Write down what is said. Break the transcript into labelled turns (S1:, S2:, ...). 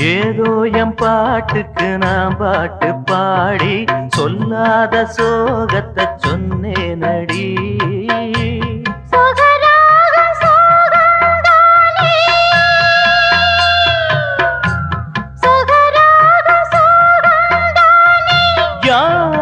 S1: ஏதோ என் பாட்டுக்கு நான் பாட்டு பாடி சொல்லாத சோகத்தை சொன்னேனடி. யார்